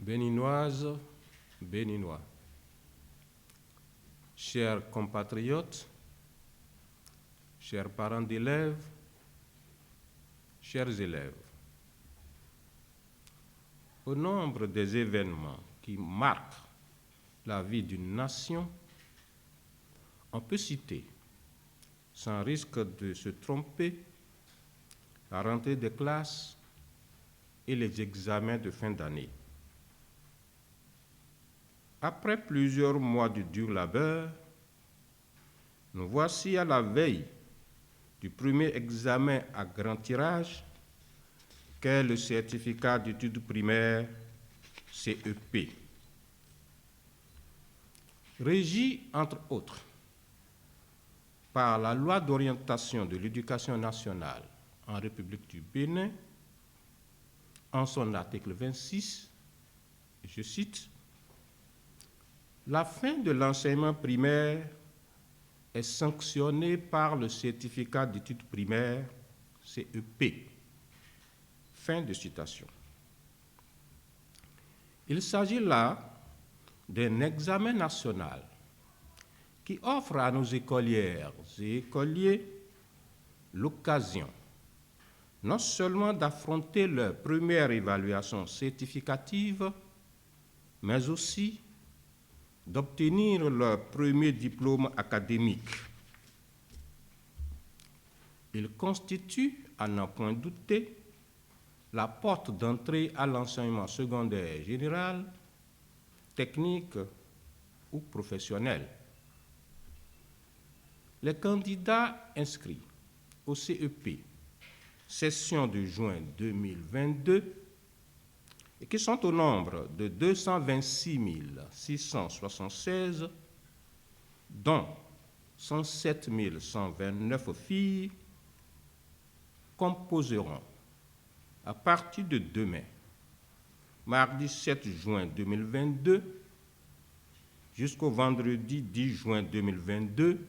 Béninoises, Béninois, chers compatriotes, chers parents d'élèves, chers élèves, au nombre des événements qui marquent la vie d'une nation, on peut citer, sans risque de se tromper, la rentrée des classes et les examens de fin d'année. Après plusieurs mois de dur labeur, nous voici à la veille du premier examen à grand tirage qu'est le certificat d'études primaires CEP. Régi, entre autres, par la loi d'orientation de l'éducation nationale en République du Bénin, en son article 26, je cite, « La fin de l'enseignement primaire est sanctionnée par le certificat d'études primaires CEP. » Fin de citation. Il s'agit là d'un examen national qui offre à nos écolières et écoliers l'occasion non seulement d'affronter leur première évaluation certificative, mais aussi d'obtenir leur premier diplôme académique. Il constitue, à n'en point douter, la porte d'entrée à l'enseignement secondaire général, technique ou professionnel. Les candidats inscrits au CEP, session de juin 2022, et qui sont au nombre de 226 676, dont 107 129 filles, composeront à partir de demain, mardi 7 juin 2022, jusqu'au vendredi 10 juin 2022,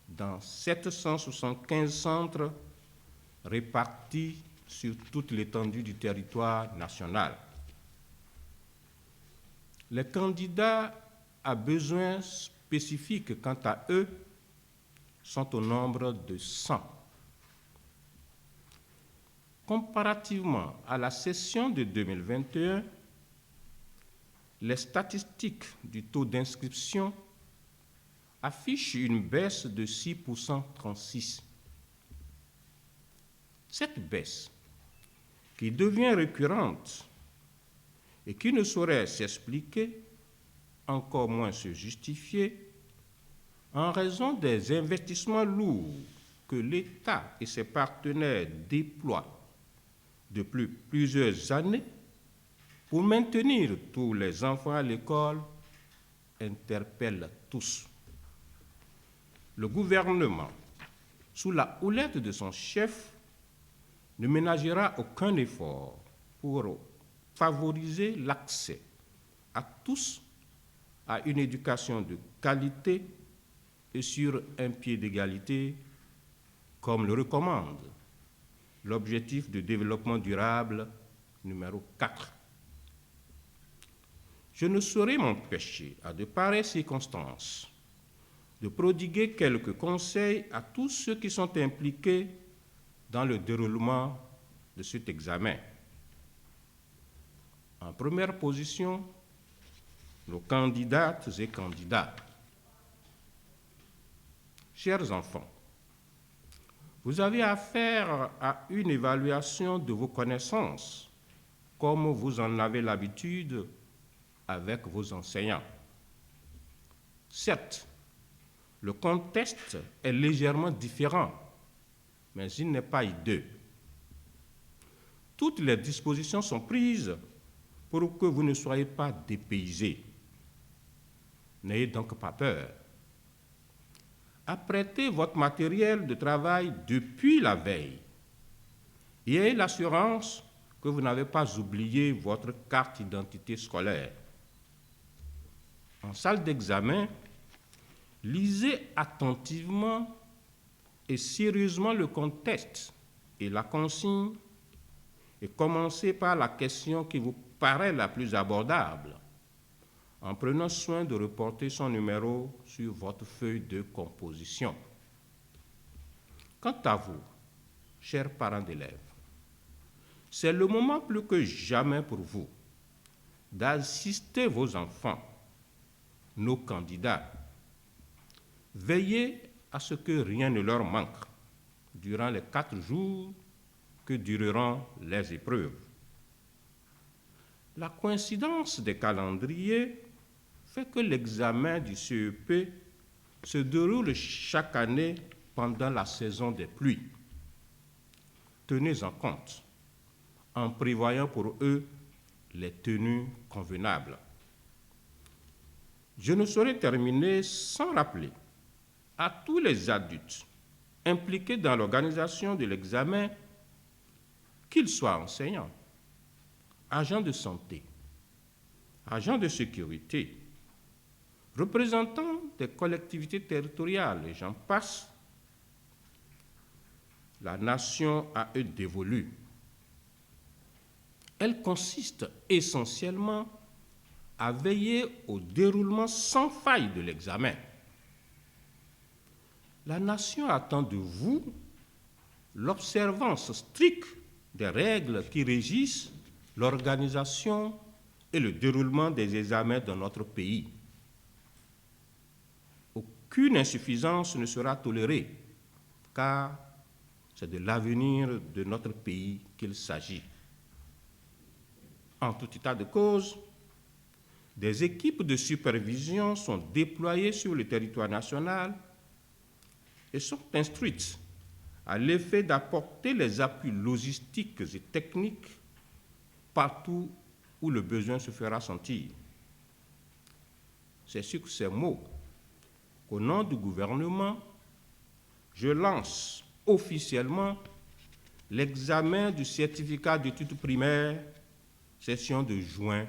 dans 775 centres répartis sur toute l'étendue du territoire national. Les candidats à besoins spécifiques, quant à eux, sont au nombre de 100. Comparativement à la session de 2021, les statistiques du taux d'inscription affichent une baisse de 6,36%. Cette baisse, qui devient récurrente et qui ne saurait s'expliquer, encore moins se justifier, en raison des investissements lourds que l'État et ses partenaires déploient depuis plusieurs années pour maintenir tous les enfants à l'école, interpelle tous. Le gouvernement, sous la houlette de son chef, ne ménagera aucun effort pour favoriser l'accès à tous à une éducation de qualité et sur un pied d'égalité, comme le recommande l'objectif de développement durable numéro 4. Je ne saurais m'empêcher, à de pareilles circonstances, de prodiguer quelques conseils à tous ceux qui sont impliqués dans le déroulement de cet examen. En première position, nos candidates et candidats. Chers enfants, vous avez affaire à une évaluation de vos connaissances, comme vous en avez l'habitude avec vos enseignants. Certes, le contexte est légèrement différent, mais il n'est pas hideux. Toutes les dispositions sont prises pour que vous ne soyez pas dépaysés. N'ayez donc pas peur. Apprêtez votre matériel de travail depuis la veille et ayez l'assurance que vous n'avez pas oublié votre carte d'identité scolaire. En salle d'examen, lisez attentivement et sérieusement le contexte et la consigne et commencez par la question qui vous paraît la plus abordable, en prenant soin de reporter son numéro sur votre feuille de composition. Quant à vous, chers parents d'élèves, c'est le moment plus que jamais pour vous d'assister vos enfants, nos candidats. Veillez à ce que rien ne leur manque durant les 4 jours que dureront les épreuves. La coïncidence des calendriers fait que l'examen du CEP se déroule chaque année pendant la saison des pluies. Tenez en compte en prévoyant pour eux les tenues convenables. Je ne saurais terminer sans rappeler à tous les adultes impliqués dans l'organisation de l'examen, qu'ils soient enseignants, agents de santé, agents de sécurité, représentants des collectivités territoriales, et j'en passe, la nation a eux dévolu. Elle consiste essentiellement à veiller au déroulement sans faille de l'examen. La nation attend de vous l'observance stricte des règles qui régissent l'organisation et le déroulement des examens dans notre pays. Aucune insuffisance ne sera tolérée, car c'est de l'avenir de notre pays qu'il s'agit. En tout état de cause, des équipes de supervision sont déployées sur le territoire national et sont instruites à l'effet d'apporter les appuis logistiques et techniques partout où le besoin se fera sentir. C'est sur ces mots qu'au nom du gouvernement, je lance officiellement l'examen du certificat d'études primaires, session de juin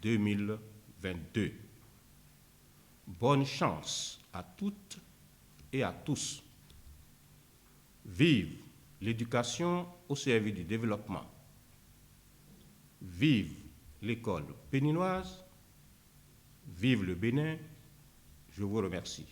2022. Bonne chance à toutes et à tous. Vive l'éducation au service du développement. Vive l'école béninoise. Vive le Bénin. Je vous remercie.